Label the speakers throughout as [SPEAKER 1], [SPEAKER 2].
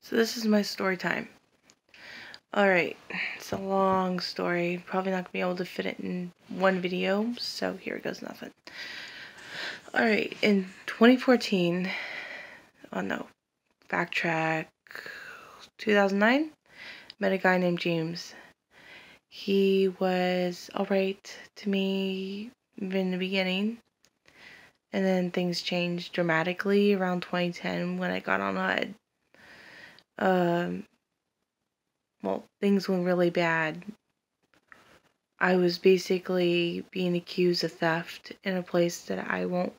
[SPEAKER 1] So this is my story time. Alright, it's a long story. Probably not going to be able to fit it in one video, so here goes nothing. Alright, in 2014, oh no, backtrack, 2009, met a guy named James. He was alright to me in the beginning, and then things changed dramatically around 2010 when I got on HUD. Well, things went really bad. I was basically being accused of theft in a place that I won't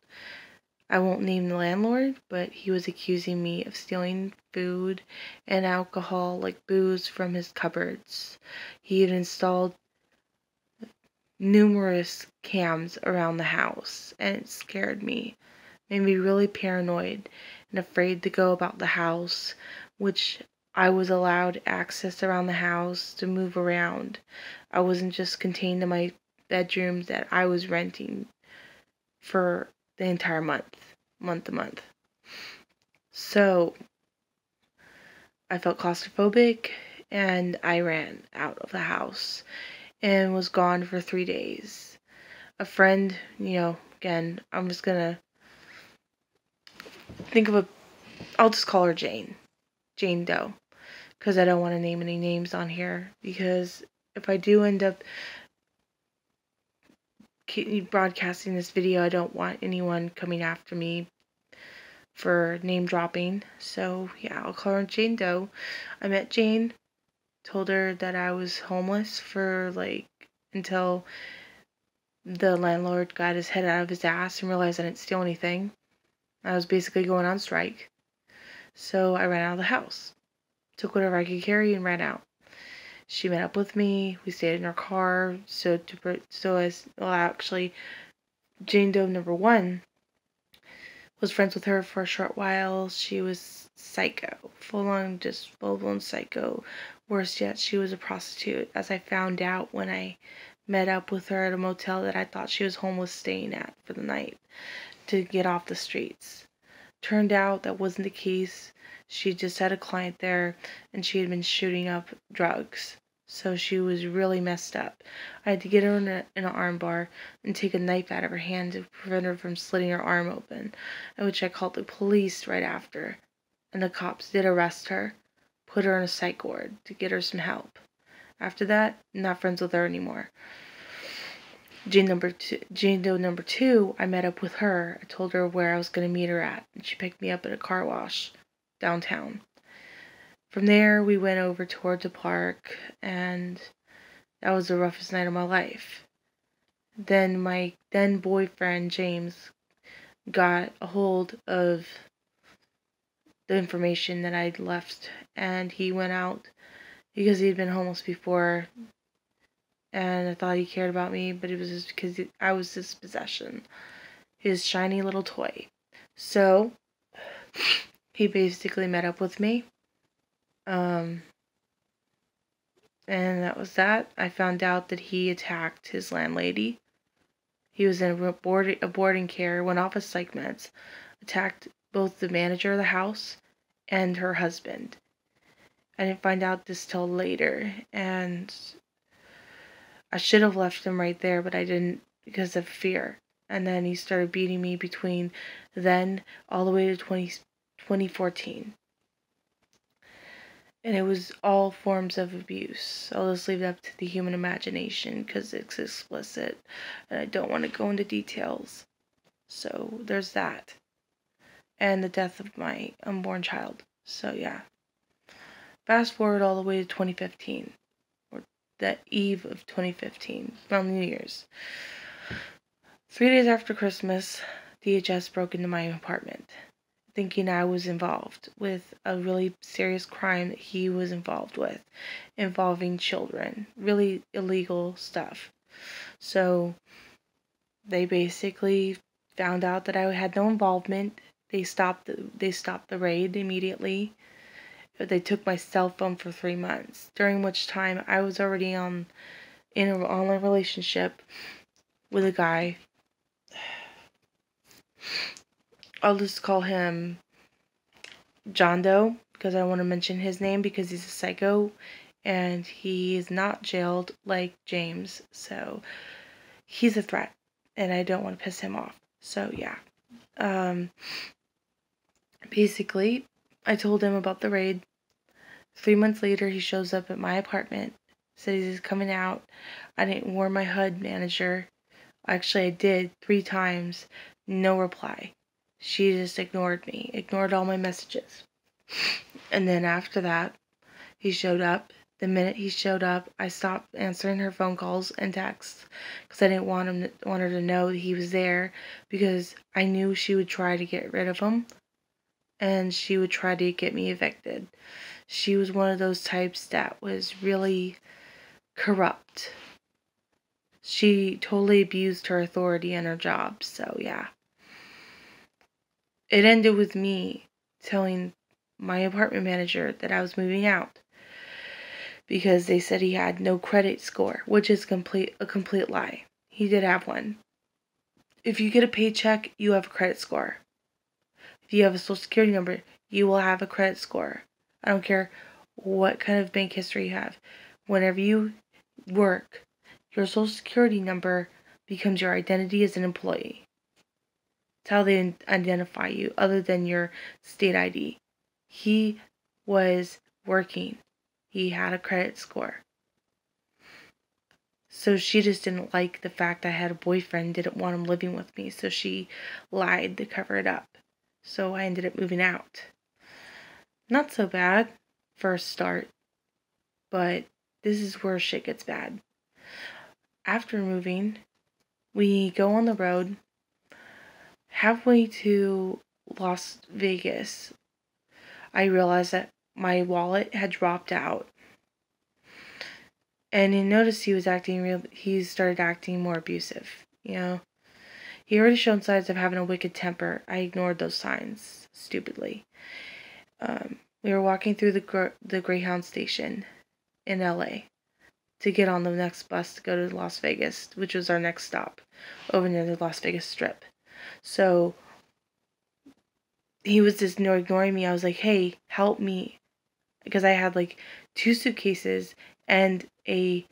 [SPEAKER 1] name the landlord, but he was accusing me of stealing food and alcohol, like booze, from his cupboards. He had installed numerous cams around the house, and it scared me. Made me really paranoid and afraid to go about the house, which I was allowed access around the house to move around. I wasn't just contained in my bedroom that I was renting for the entire month to month. So I felt claustrophobic, and I ran out of the house and was gone for 3 days. A friend, again, I'm just gonna I'll just call her Jane Doe, because I don't want to name any names on here, because if I do end up broadcasting this video, I don't want anyone coming after me for name dropping. So yeah, I'll call her Jane Doe. I met Jane, told her that I was homeless for until the landlord got his head out of his ass and realized I didn't steal anything. I was basically going on strike. So I ran out of the house, took whatever I could carry, and ran out. She met up with me. We stayed in her car. Actually, Jane Doe number 1 was friends with her for a short while. She was psycho, full-blown psycho. Worse yet, she was a prostitute, as I found out when I met up with her at a motel that I thought she was homeless staying at for the night to get off the streets. Turned out that wasn't the case. She just had a client there, and she had been shooting up drugs. So she was really messed up. I had to get her in an arm bar and take a knife out of her hand to prevent her from slitting her arm open, at which I called the police right after. And the cops did arrest her, put her in a psych ward to get her some help. After that, not friends with her anymore. Jane Doe number 2, I met up with her. I told her where I was going to meet her at, and she picked me up at a car wash downtown. From there, we went over towards the park, and that was the roughest night of my life. Then my then boyfriend, James, got a hold of the information that I'd left, and he went out because he'd been homeless before, and I thought he cared about me, but it was just because I was his possession, his shiny little toy. So he basically met up with me, and that was that. I found out that he attacked his landlady. He was in a boarding care, went off his psych meds, attacked both the manager of the house and her husband. I didn't find out this till later, and I should have left him right there, but I didn't because of fear. And then he started beating me between then all the way to 2014. And it was all forms of abuse. I'll just leave it up to the human imagination because it's explicit, and I don't want to go into details. So there's that. And the death of my unborn child. So yeah. Fast forward all the way to 2015. That eve of 2015, around New Year's. 3 days after Christmas, DHS broke into my apartment, thinking I was involved with a really serious crime that he was involved with, involving children, really illegal stuff. So they basically found out that I had no involvement. They stopped the raid immediately. They took my cell phone for 3 months, during which time I was already in an online relationship with a guy. I'll just call him John Doe, because I want to mention his name because he's a psycho and he is not jailed like James. So he's a threat and I don't want to piss him off. So yeah. Basically, I told him about the raid. 3 months later, he shows up at my apartment, says he's coming out. I didn't warn my HUD manager. Actually, I did 3 times. No reply. She just ignored me, ignored all my messages. And then after that, he showed up. The minute he showed up, I stopped answering her phone calls and texts because I didn't want her to know that he was there, because I knew she would try to get rid of him and she would try to get me evicted. She was one of those types that was really corrupt. She totally abused her authority and her job, so yeah. It ended with me telling my apartment manager that I was moving out because they said he had no credit score, which is a complete lie. He did have one. If you get a paycheck, you have a credit score. If you have a social security number, you will have a credit score. I don't care what kind of bank history you have. Whenever you work, your social security number becomes your identity as an employee. It's how they identify you, other than your state ID. He was working. He had a credit score. So she just didn't like the fact I had a boyfriend, didn't want him living with me, so she lied to cover it up. So I ended up moving out. Not so bad for a start, but this is where shit gets bad. After moving, we go on the road. Halfway to Las Vegas, I realized that my wallet had dropped out. And he noticed he started acting more abusive, you know. He already shown signs of having a wicked temper. I ignored those signs, stupidly. We were walking through the Greyhound station in LA to get on the next bus to go to Las Vegas, which was our next stop, over near the Las Vegas Strip. So he was just ignoring me. I was like, hey, help me. Because I had like 2 suitcases and a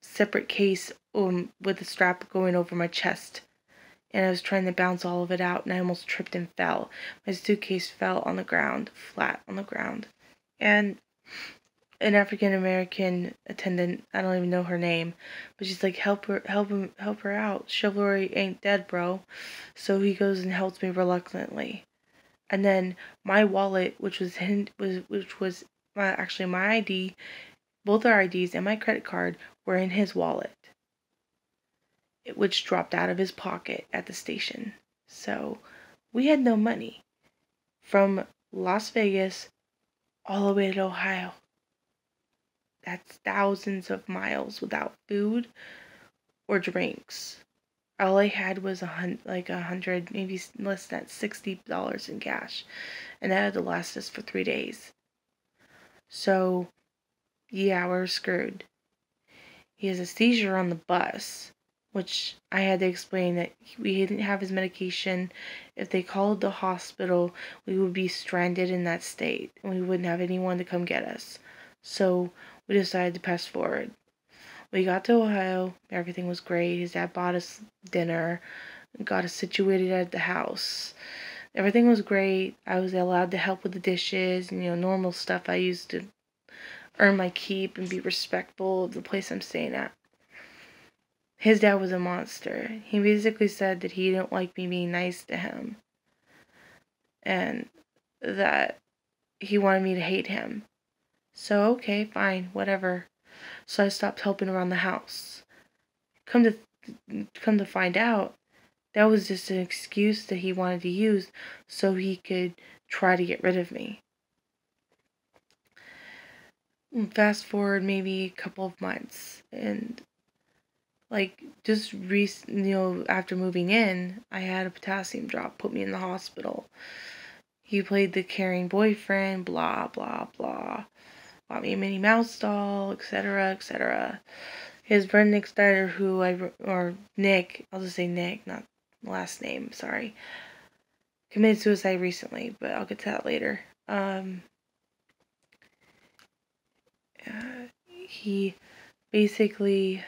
[SPEAKER 1] separate case with a strap going over my chest. And I was trying to bounce all of it out, and I almost tripped and fell. My suitcase fell on the ground, flat on the ground. And an African American attendant, I don't even know her name, but she's like, help her out. Chivalry ain't dead, bro. So he goes and helps me reluctantly. And then my wallet, which was my ID, both our IDs and my credit card were in his wallet, which dropped out of his pocket at the station. So we had no money from Las Vegas all the way to Ohio. That's thousands of miles without food or drinks. All I had was $100, maybe less than $60 in cash, and that had to last us for 3 days. So, yeah, we're screwed. He has a seizure on the bus, which I had to explain that we didn't have his medication. If they called the hospital, we would be stranded in that state, and we wouldn't have anyone to come get us. So we decided to pass forward. We got to Ohio, everything was great. His dad bought us dinner, got us situated at the house. Everything was great. I was allowed to help with the dishes, and, normal stuff I used to earn my keep and be respectful of the place I'm staying at. His dad was a monster. He basically said that he didn't like me being nice to him, and that he wanted me to hate him. So, okay, fine, whatever. So I stopped helping around the house. Come to find out, that was just an excuse that he wanted to use so he could try to get rid of me. Fast forward maybe a couple of months, and just after moving in, I had a potassium drop, put me in the hospital. He played the caring boyfriend, blah blah blah. Bought me a Minnie Mouse doll, etc., etc. His friend Nick Snyder, Nick, I'll just say Nick, not last name, sorry, committed suicide recently, but I'll get to that later. he basically,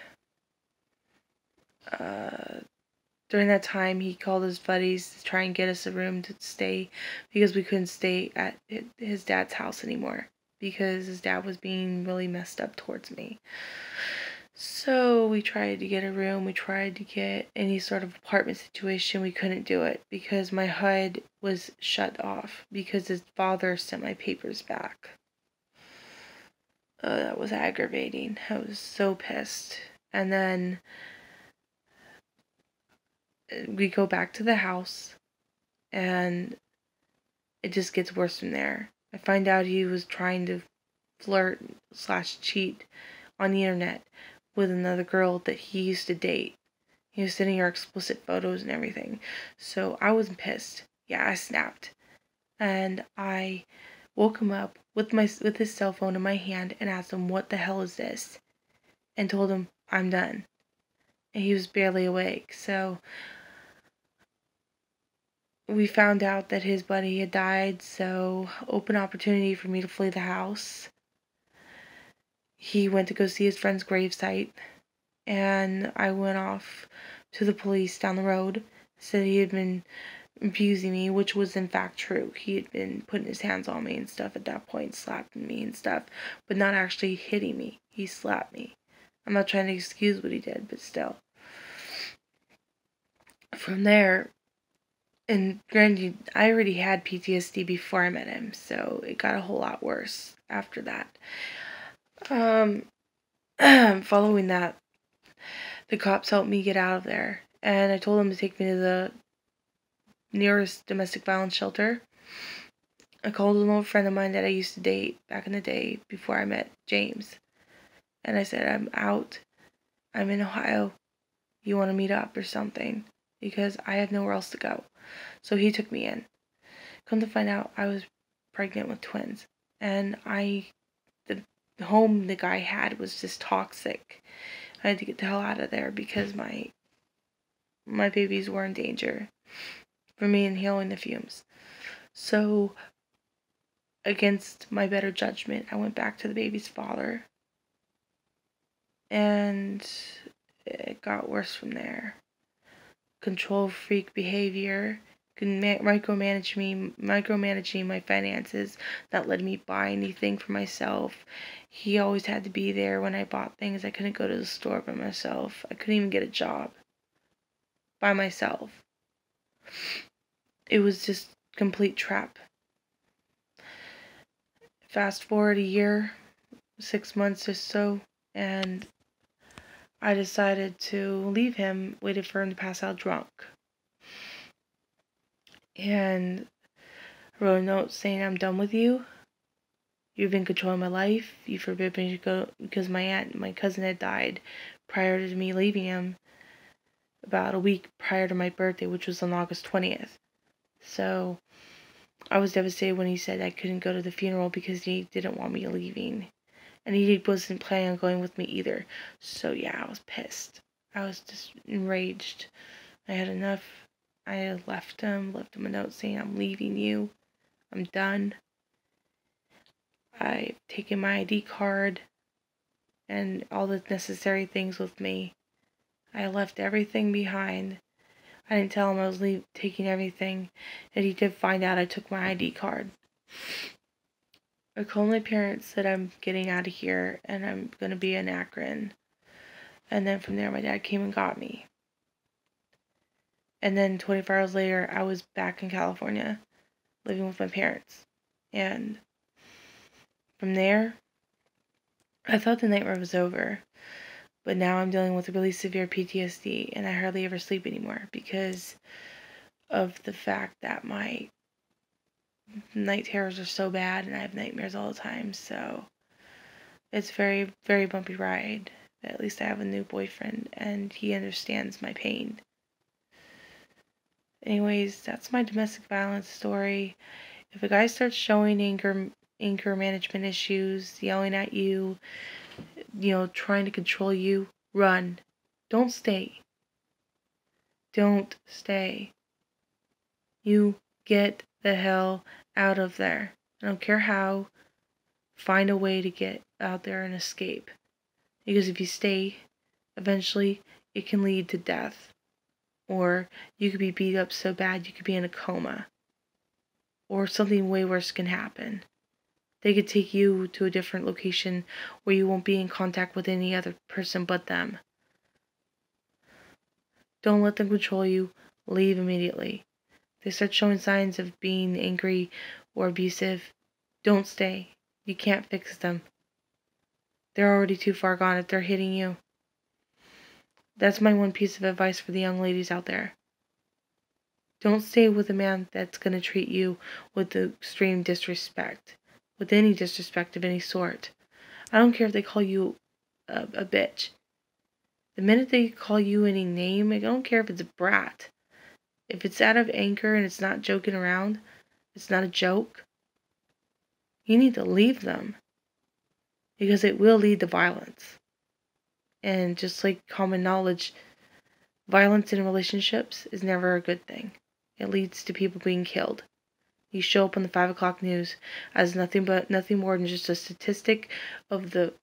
[SPEAKER 1] during that time, he called his buddies to try and get us a room to stay because we couldn't stay at his dad's house anymore because his dad was being really messed up towards me. So we tried to get a room, we tried to get any sort of apartment situation, we couldn't do it because my HUD was shut off because his father sent my papers back. That was aggravating. I was so pissed. And then we go back to the house and it just gets worse from there. I find out he was trying to flirt / cheat on the internet with another girl that he used to date. He was sending her explicit photos and everything. So I was pissed. Yeah, I snapped. And I woke him up with his cell phone in my hand and asked him, "What the hell is this?" And told him, "I'm done." And he was barely awake. So we found out that his buddy had died, so open opportunity for me to flee the house. He went to go see his friend's gravesite, and I went off to the police down the road, said he had been abusing me, which was in fact true. He had been putting his hands on me and stuff at that point, slapping me and stuff, but not actually hitting me. He slapped me. I'm not trying to excuse what he did, but still. From there, and granted, I already had PTSD before I met him, so it got a whole lot worse after that. Following that, the cops helped me get out of there, and I told them to take me to the nearest domestic violence shelter. I called an old friend of mine that I used to date back in the day before I met James, and I said, "I'm out. I'm in Ohio. You want to meet up or something? Because I have nowhere else to go." So he took me in. Come to find out, I was pregnant with twins, and the home the guy had was just toxic. I had to get the hell out of there because my babies were in danger from me inhaling the fumes. So, against my better judgment, I went back to the baby's father, and it got worse from there. Control freak behavior, micromanaging my finances, that led me buy anything for myself. He always had to be there when I bought things. I couldn't go to the store by myself. I couldn't even get a job by myself. It was just complete trap. Fast forward a year, 6 months or so, and I decided to leave him, waited for him to pass out drunk. And I wrote a note saying, "I'm done with you. You've been controlling my life. You forbid me to go," because my cousin had died prior to me leaving him, about a week prior to my birthday, which was on August 20th. So I was devastated when he said I couldn't go to the funeral because he didn't want me leaving. And he wasn't planning on going with me either. So yeah, I was pissed. I was just enraged. I had enough. I left him a note saying, "I'm leaving you. I'm done. I've taken my ID card and all the necessary things with me. I left everything behind." I didn't tell him I was taking everything, and he did find out I took my ID card. I called my parents, said I'm getting out of here and I'm going to be in Akron. And then from there, my dad came and got me. And then 24 hours later, I was back in California, living with my parents. And from there, I thought the nightmare was over. But now I'm dealing with really severe PTSD, and I hardly ever sleep anymore because of the fact that my night terrors are so bad and I have nightmares all the time. So it's very, very bumpy ride. At least I have a new boyfriend, and he understands my pain. Anyways, that's my domestic violence story. If a guy starts showing anger management issues, yelling at you, trying to control you, run. Don't stay. Don't stay. You get the hell out of there. I don't care how. Find a way to get out there and escape. Because if you stay, eventually it can lead to death. Or you could be beat up so bad you could be in a coma. Or something way worse can happen. They could take you to a different location where you won't be in contact with any other person but them. Don't let them control you. Leave immediately. If they start showing signs of being angry or abusive, don't stay. You can't fix them. They're already too far gone if they're hitting you. That's my one piece of advice for the young ladies out there. Don't stay with a man that's going to treat you with extreme disrespect. With any disrespect of any sort. I don't care if they call you a bitch. The minute they call you any name, I don't care if it's a brat. If it's out of anger and it's not joking around, it's not a joke, you need to leave them. Because it will lead to violence. And just like common knowledge, violence in relationships is never a good thing. It leads to people being killed. You show up on the 5 o'clock news as nothing more than just a statistic of the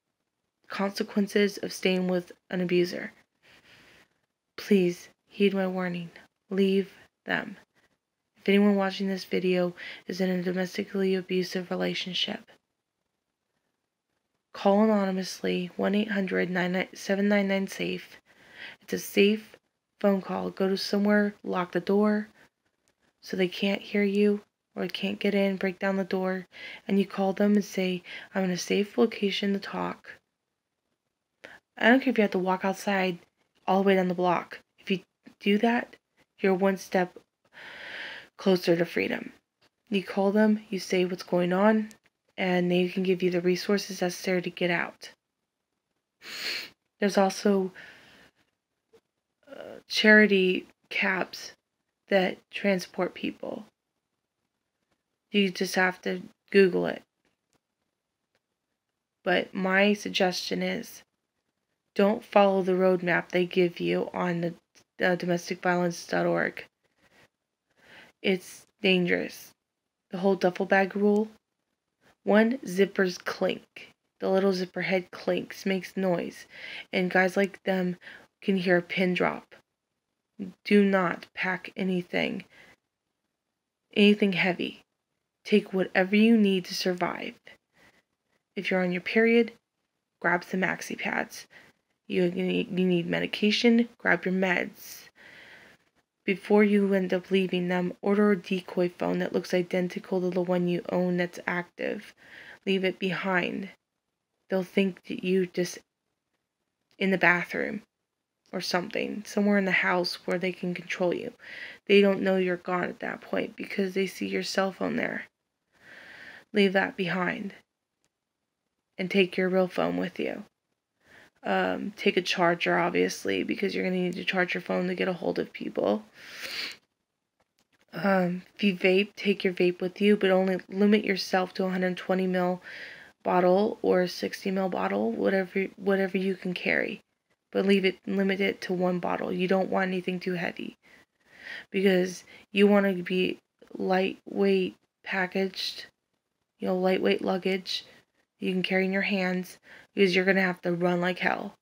[SPEAKER 1] consequences of staying with an abuser. Please heed my warning. Leave them. If anyone watching this video is in a domestically abusive relationship, call anonymously 1-800-799-SAFE. It's a safe phone call. Go to somewhere, lock the door so they can't hear you or can't get in, break down the door, and you call them and say, I'm in a safe location to talk. I don't care if you have to walk outside all the way down the block. If you do that, you're one step closer to freedom. You call them, you say what's going on, and they can give you the resources necessary to get out. There's also charity cabs that transport people. You just have to Google it. But my suggestion is, don't follow the roadmap they give you on the domesticviolence.org. It's dangerous. The whole duffel bag rule. One, zippers clink. The little zipper head clinks, makes noise, and guys like them can hear a pin drop. Do not pack anything heavy. Take whatever you need to survive. If you're on your period, grab some maxi pads. You need medication, grab your meds. Before you end up leaving them, order a decoy phone that looks identical to the one you own that's active. Leave it behind. They'll think that you just in the bathroom or something, somewhere in the house where they can control you. They don't know you're gone at that point because they see your cell phone there. Leave that behind and take your real phone with you. Take a charger, obviously, because you're going to need to charge your phone to get a hold of people. If you vape, take your vape with you, but only limit yourself to a 120 ml bottle or a 60 ml bottle, whatever you can carry. But limit it to one bottle. You don't want anything too heavy. Because you want to be lightweight packaged, lightweight luggage you can carry in your hands, because you're going to have to run like hell.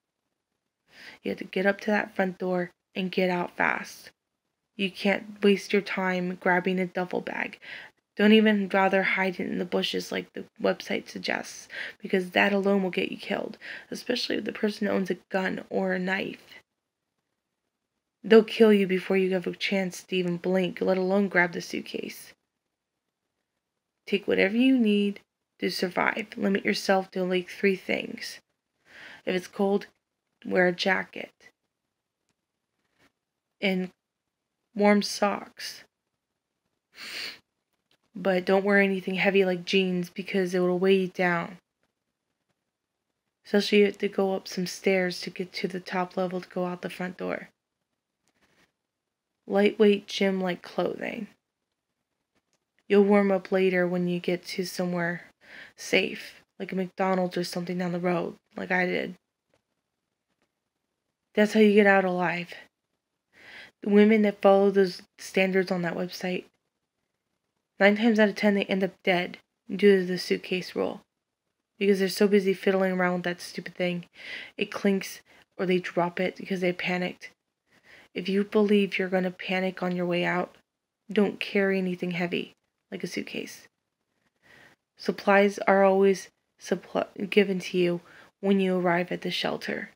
[SPEAKER 1] You have to get up to that front door and get out fast. You can't waste your time grabbing a duffel bag. Don't even bother hiding in the bushes like the website suggests, because that alone will get you killed, especially if the person owns a gun or a knife. They'll kill you before you have a chance to even blink, let alone grab the suitcase. Take whatever you need to survive. Limit yourself to only 3 things. If it's cold, wear a jacket. And warm socks. But don't wear anything heavy like jeans because it will weigh you down. Especially if you have to go up some stairs to get to the top level to go out the front door. Lightweight gym-like clothing. You'll warm up later when you get to somewhere safe, like a McDonald's or something down the road, like I did. That's how you get out alive. The women that follow those standards on that website, 9 times out of 10 they end up dead due to the suitcase rule. because they're so busy fiddling around with that stupid thing. It clinks or they drop it because they panicked. If you believe you're going to panic on your way out, don't carry anything heavy, like a suitcase. Supplies are always given to you when you arrive at the shelter,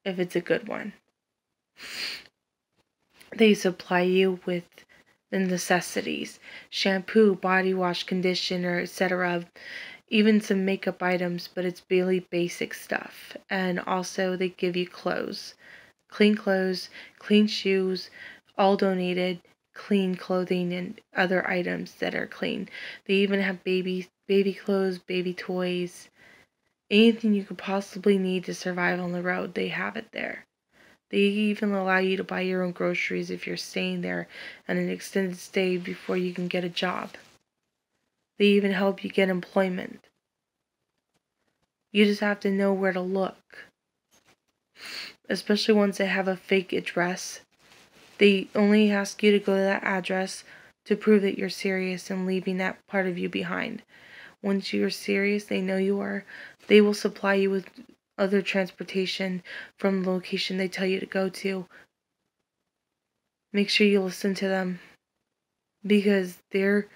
[SPEAKER 1] if it's a good one. They supply you with the necessities: shampoo, body wash, conditioner, etc. Even some makeup items, but it's really basic stuff. And also they give you clothes, clean shoes, all donated, clean clothing and other items that are clean. They even have baby clothes, baby toys, anything you could possibly need to survive on the road, they have it there. They even allow you to buy your own groceries if you're staying there on an extended stay before you can get a job. They even help you get employment. You just have to know where to look. Especially ones that have a fake address. They only ask you to go to that address to prove that you're serious and leaving that part of you behind. Once you're serious, they know you are, they will supply you with other transportation from the location they tell you to go to. Make sure you listen to them, because they're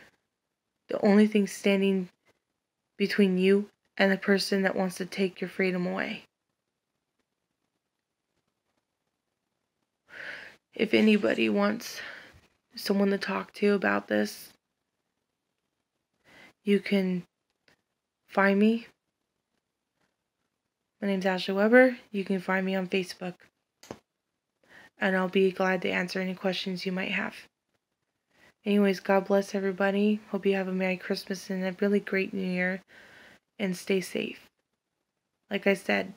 [SPEAKER 1] the only thing standing between you and the person that wants to take your freedom away. If anybody wants someone to talk to about this, you can find me. My name's Ashley Weber. You can find me on Facebook. And I'll be glad to answer any questions you might have. Anyways, God bless everybody. Hope you have a Merry Christmas and a really great New Year. And stay safe. Like I said,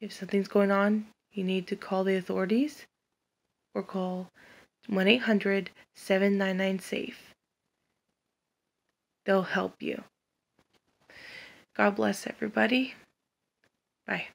[SPEAKER 1] if something's going on, you need to call the authorities or call 1-800-799-SAFE. They'll help you. God bless everybody. Bye.